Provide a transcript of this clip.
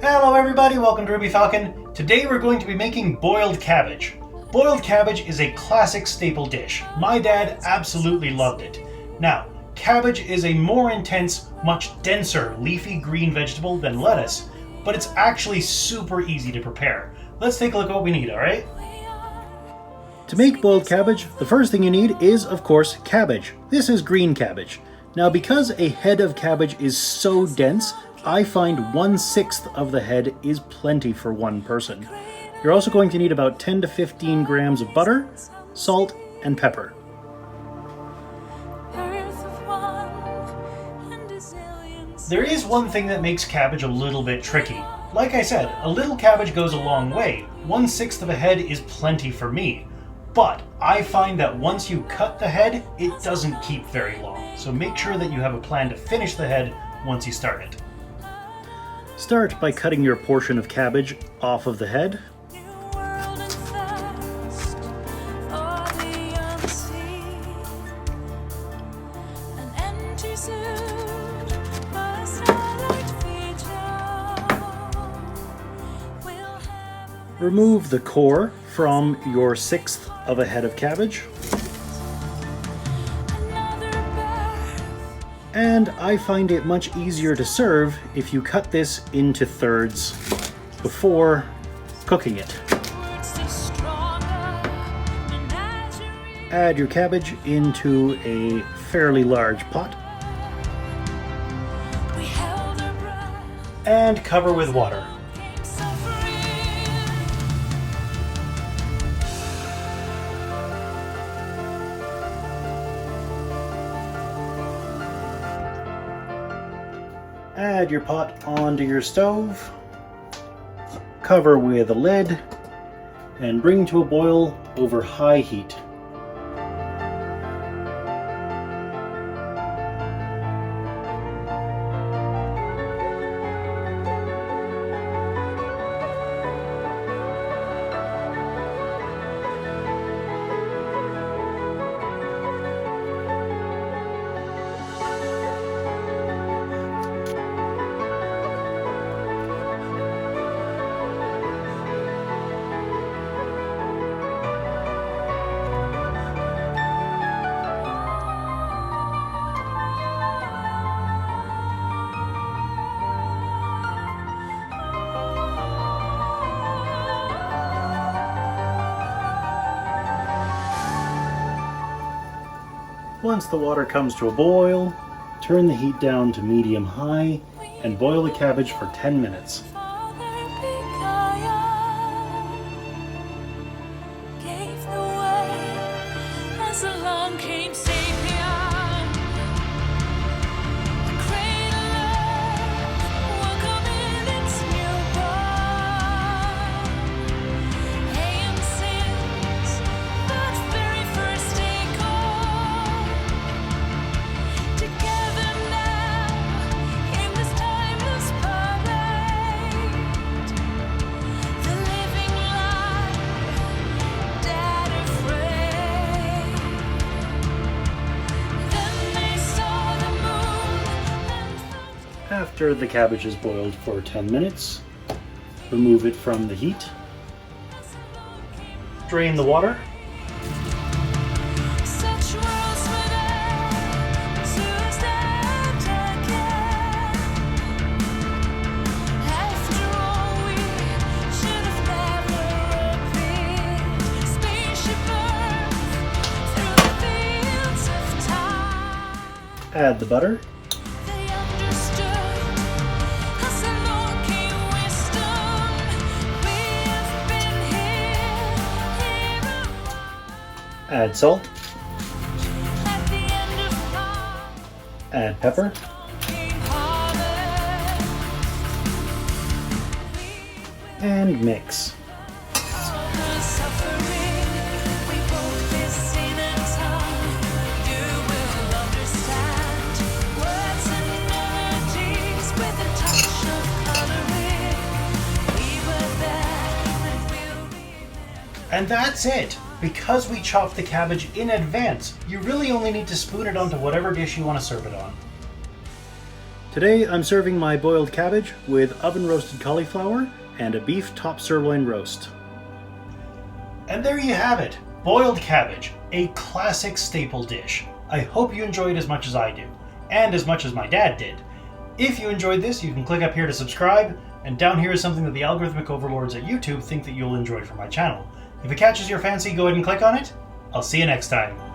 Hello everybody, welcome to Ruby Falcon. Today we're going to be making boiled cabbage. Boiled cabbage is a classic staple dish. My dad absolutely loved it. Now, cabbage is a more intense, much denser leafy green vegetable than lettuce, but it's actually super easy to prepare. Let's take a look at what we need, alright? To make boiled cabbage, the first thing you need is, of course, cabbage. This is green cabbage. Now, because a head of cabbage is so dense, I find 1/6 of the head is plenty for one person. You're also going to need about 10 to 15 grams of butter, salt, and pepper. There is one thing that makes cabbage a little bit tricky. Like I said, a little cabbage goes a long way. 1/6 of a head is plenty for me. But I find that once you cut the head, it doesn't keep very long. So make sure that you have a plan to finish the head once you start it. Start by cutting your portion of cabbage off of the head. Remove the core from your 1/6 of a head of cabbage. And I find it much easier to serve if you cut this into thirds before cooking it. Add your cabbage into a fairly large pot and cover with water. Add your pot onto your stove, cover with a lid, and bring to a boil over high heat. Once the water comes to a boil, turn the heat down to medium-high and boil the cabbage for 10 minutes. After the cabbage is boiled for 10 minutes, remove it from the heat. Drain the water. Add the butter. Add salt. Add pepper. And mix. And that's it! Because we chopped the cabbage in advance, you really only need to spoon it onto whatever dish you want to serve it on. Today I'm serving my boiled cabbage with oven roasted cauliflower and a beef top sirloin roast. And there you have it, boiled cabbage, a classic staple dish. I hope you enjoyed as much as I do, and as much as my dad did. If you enjoyed this, you can click up here to subscribe, and down here is something that the algorithmic overlords at YouTube think that you'll enjoy from my channel. If it catches your fancy, go ahead and click on it. I'll see you next time.